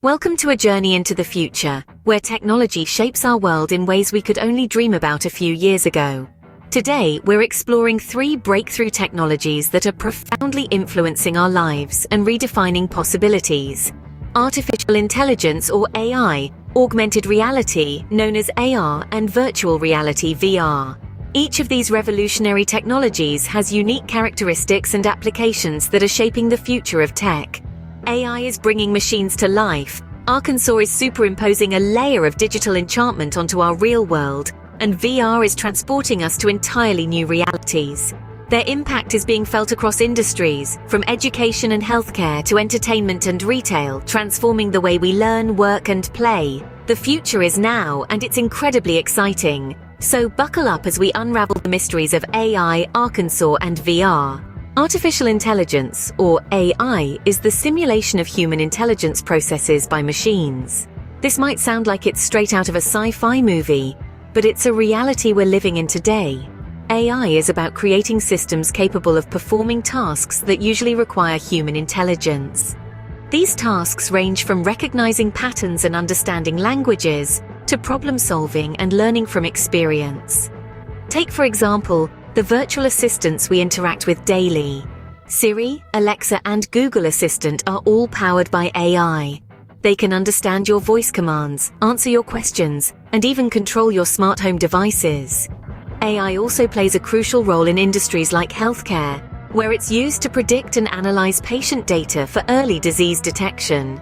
Welcome to a journey into the future, where technology shapes our world in ways we could only dream about a few years ago. Today, we're exploring 3 breakthrough technologies that are profoundly influencing our lives and redefining possibilities. Artificial intelligence, or AI, augmented reality, known as AR, and virtual reality, VR. Each of these revolutionary technologies has unique characteristics and applications that are shaping the future of tech. AI is bringing machines to life, Arkansas is superimposing a layer of digital enchantment onto our real world, and VR is transporting us to entirely new realities. Their impact is being felt across industries, from education and healthcare to entertainment and retail, transforming the way we learn, work, and play. The future is now, and it's incredibly exciting. So buckle up as we unravel the mysteries of AI, Arkansas, and VR. Artificial intelligence, or AI, is the simulation of human intelligence processes by machines. This might sound like it's straight out of a sci-fi movie, but it's a reality we're living in today. AI is about creating systems capable of performing tasks that usually require human intelligence. These tasks range from recognizing patterns and understanding languages, to problem-solving and learning from experience. Take, for example, the virtual assistants we interact with daily. Siri, Alexa, and Google Assistant are all powered by AI. They can understand your voice commands, answer your questions, and even control your smart home devices. AI also plays a crucial role in industries like healthcare, where it's used to predict and analyze patient data for early disease detection.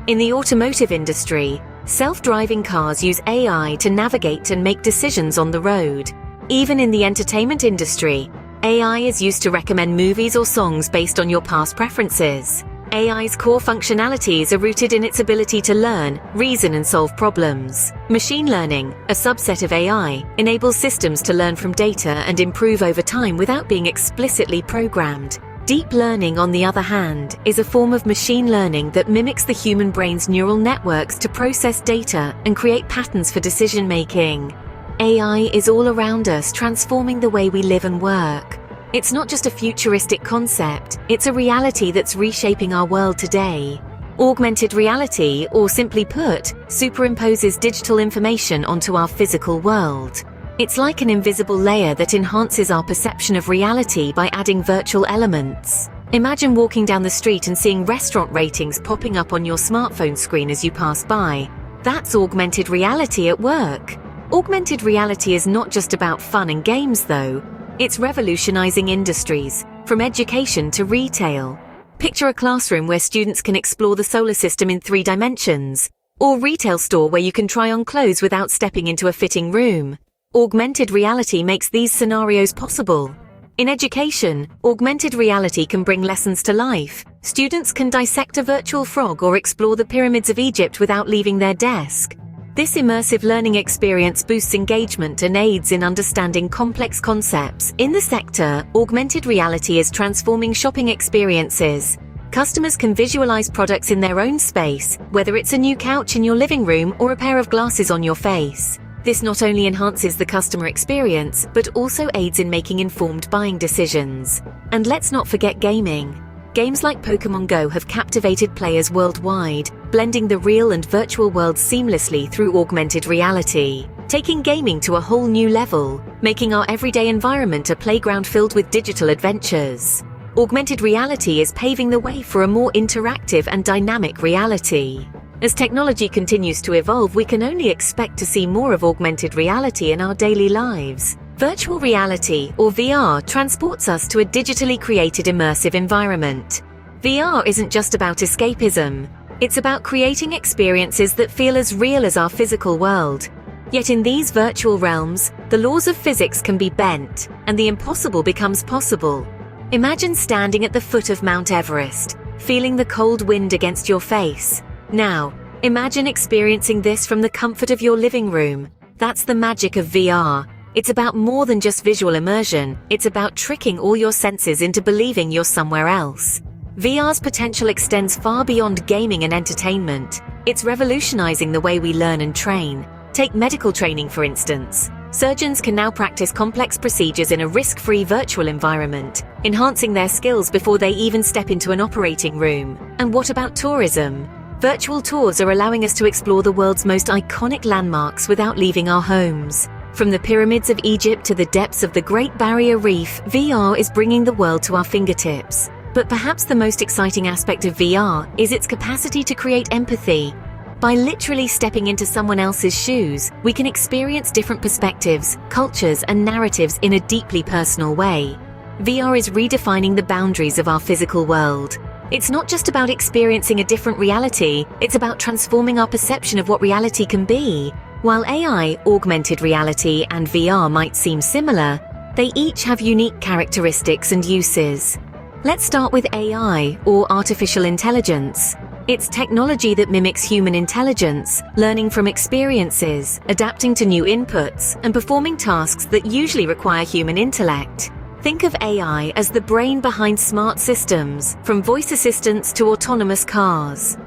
In the automotive industry, self-driving cars use AI to navigate and make decisions on the road. Even in the entertainment industry, AI is used to recommend movies or songs based on your past preferences. AI's core functionalities are rooted in its ability to learn, reason, and solve problems. Machine learning, a subset of AI, enables systems to learn from data and improve over time without being explicitly programmed. Deep learning, on the other hand, is a form of machine learning that mimics the human brain's neural networks to process data and create patterns for decision-making. AI is all around us, transforming the way we live and work. It's not just a futuristic concept, it's a reality that's reshaping our world today. Augmented reality, or simply put, superimposes digital information onto our physical world. It's like an invisible layer that enhances our perception of reality by adding virtual elements. Imagine walking down the street and seeing restaurant ratings popping up on your smartphone screen as you pass by. That's augmented reality at work. Augmented reality is not just about fun and games, though. It's revolutionizing industries, from education to retail. Picture a classroom where students can explore the solar system in 3 dimensions, or retail store where you can try on clothes without stepping into a fitting room. Augmented reality makes these scenarios possible. In education, augmented reality can bring lessons to life. Students can dissect a virtual frog or explore the pyramids of Egypt without leaving their desk. This immersive learning experience boosts engagement and aids in understanding complex concepts. In the sector, augmented reality is transforming shopping experiences. Customers can visualize products in their own space, whether it's a new couch in your living room or a pair of glasses on your face. This not only enhances the customer experience, but also aids in making informed buying decisions. And let's not forget gaming. Games like Pokémon Go have captivated players worldwide, blending the real and virtual worlds seamlessly through augmented reality, taking gaming to a whole new level, making our everyday environment a playground filled with digital adventures. Augmented reality is paving the way for a more interactive and dynamic reality. As technology continues to evolve, we can only expect to see more of augmented reality in our daily lives. Virtual reality, or VR, transports us to a digitally created immersive environment. VR isn't just about escapism. It's about creating experiences that feel as real as our physical world. Yet in these virtual realms, the laws of physics can be bent, and the impossible becomes possible. Imagine standing at the foot of Mount Everest, feeling the cold wind against your face. Now, imagine experiencing this from the comfort of your living room. That's the magic of VR. It's about more than just visual immersion, it's about tricking all your senses into believing you're somewhere else. VR's potential extends far beyond gaming and entertainment. It's revolutionizing the way we learn and train. Take medical training, for instance. Surgeons can now practice complex procedures in a risk-free virtual environment, enhancing their skills before they even step into an operating room. And what about tourism? Virtual tours are allowing us to explore the world's most iconic landmarks without leaving our homes. From the pyramids of Egypt to the depths of the Great Barrier Reef, VR is bringing the world to our fingertips. But perhaps the most exciting aspect of VR is its capacity to create empathy. By literally stepping into someone else's shoes, we can experience different perspectives, cultures, and narratives in a deeply personal way. VR is redefining the boundaries of our physical world. It's not just about experiencing a different reality, it's about transforming our perception of what reality can be. While AI, augmented reality, and VR might seem similar, they each have unique characteristics and uses. Let's start with AI, or artificial intelligence. It's technology that mimics human intelligence, learning from experiences, adapting to new inputs, and performing tasks that usually require human intellect. Think of AI as the brain behind smart systems, from voice assistants to autonomous cars.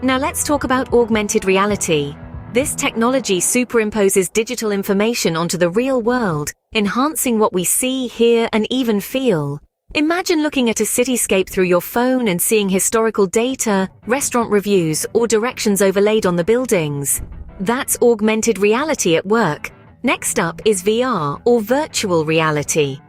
Now let's talk about augmented reality. This technology superimposes digital information onto the real world, enhancing what we see, hear, and even feel. Imagine looking at a cityscape through your phone and seeing historical data, restaurant reviews, or directions overlaid on the buildings. That's augmented reality at work. Next up is VR, or virtual reality.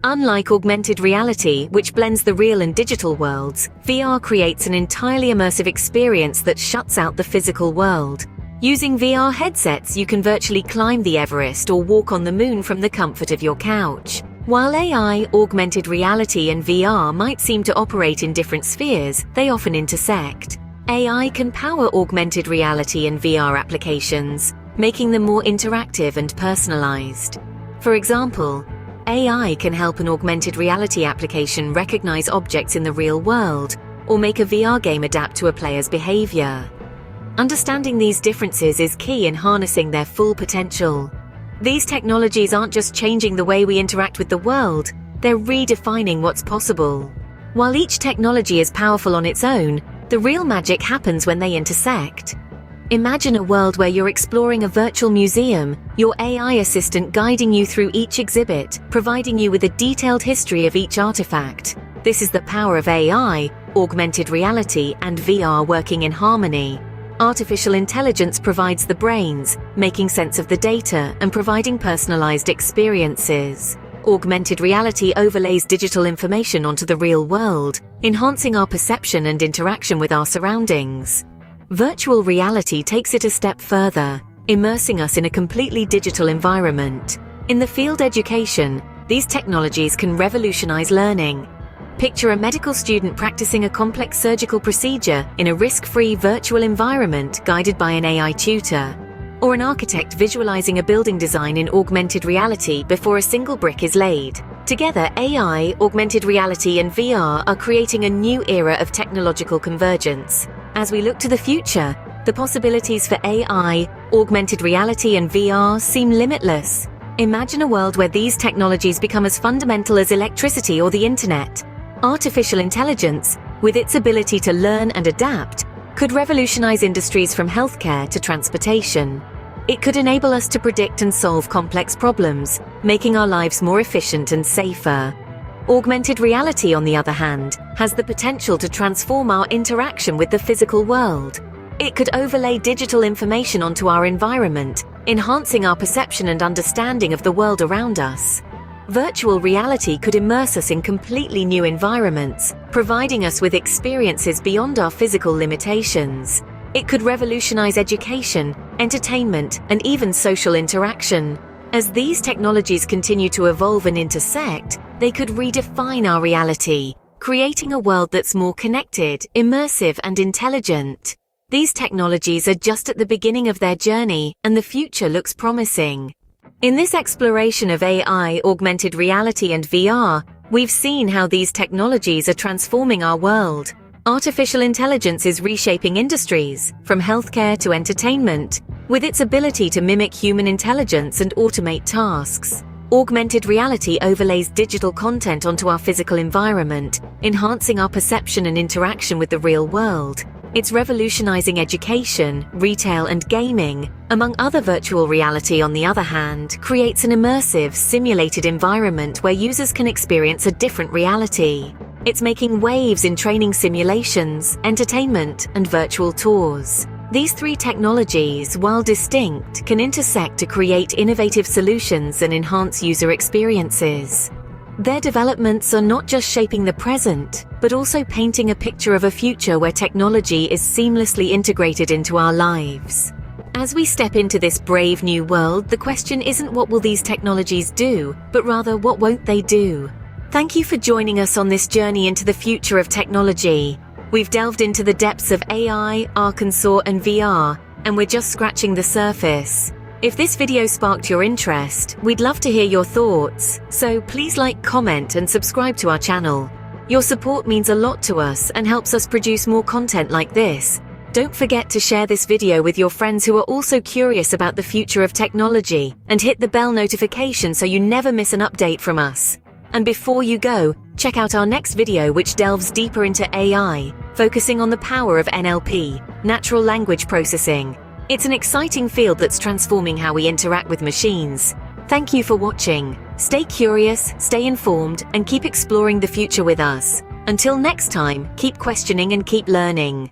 Unlike augmented reality, which blends the real and digital worlds, VR creates an entirely immersive experience that shuts out the physical world. Using VR headsets, you can virtually climb the Everest or walk on the moon from the comfort of your couch. While AI, augmented reality, and VR might seem to operate in different spheres, they often intersect. AI can power augmented reality and VR applications, making them more interactive and personalized. For example, AI can help an augmented reality application recognize objects in the real world, or make a VR game adapt to a player's behavior. Understanding these differences is key in harnessing their full potential. These technologies aren't just changing the way we interact with the world, they're redefining what's possible. While each technology is powerful on its own, the real magic happens when they intersect. Imagine a world where you're exploring a virtual museum, your AI assistant guiding you through each exhibit, providing you with a detailed history of each artifact. This is the power of AI, augmented reality, and VR working in harmony. Artificial intelligence provides the brains, making sense of the data and providing personalized experiences. Augmented reality overlays digital information onto the real world, enhancing our perception and interaction with our surroundings. Virtual reality takes it a step further, immersing us in a completely digital environment. In the field education, these technologies can revolutionize learning. Picture a medical student practicing a complex surgical procedure in a risk-free virtual environment guided by an AI tutor, or an architect visualizing a building design in augmented reality before a single brick is laid. Together, AI, augmented reality, and VR are creating a new era of technological convergence. As we look to the future, the possibilities for AI, augmented reality, and VR seem limitless. Imagine a world where these technologies become as fundamental as electricity or the internet. Artificial intelligence, with its ability to learn and adapt, could revolutionize industries from healthcare to transportation. It could enable us to predict and solve complex problems, making our lives more efficient and safer. Augmented reality, on the other hand, has the potential to transform our interaction with the physical world. It could overlay digital information onto our environment, enhancing our perception and understanding of the world around us. Virtual reality could immerse us in completely new environments, providing us with experiences beyond our physical limitations. It could revolutionize education, entertainment, and even social interaction. As these technologies continue to evolve and intersect, they could redefine our reality, creating a world that's more connected, immersive, and intelligent. These technologies are just at the beginning of their journey, and the future looks promising. In this exploration of AI, augmented reality, and VR, we've seen how these technologies are transforming our world. Artificial intelligence is reshaping industries, from healthcare to entertainment, with its ability to mimic human intelligence and automate tasks. Augmented reality overlays digital content onto our physical environment, enhancing our perception and interaction with the real world. It's revolutionizing education, retail, and gaming. Among other, virtual reality, on the other hand, creates an immersive, simulated environment where users can experience a different reality. It's making waves in training simulations, entertainment, and virtual tours. These three technologies, while distinct, can intersect to create innovative solutions and enhance user experiences. Their developments are not just shaping the present, but also painting a picture of a future where technology is seamlessly integrated into our lives. As we step into this brave new world, the question isn't what will these technologies do, but rather what won't they do? Thank you for joining us on this journey into the future of technology. We've delved into the depths of AI, Arkansas, and VR, and we're just scratching the surface. If this video sparked your interest, we'd love to hear your thoughts, so please like, comment, and subscribe to our channel. Your support means a lot to us and helps us produce more content like this. Don't forget to share this video with your friends who are also curious about the future of technology, and hit the bell notification so you never miss an update from us. And before you go, check out our next video which delves deeper into AI, focusing on the power of NLP, natural language processing. It's an exciting field that's transforming how we interact with machines. Thank you for watching. Stay curious, stay informed, and keep exploring the future with us. Until next time, keep questioning and keep learning.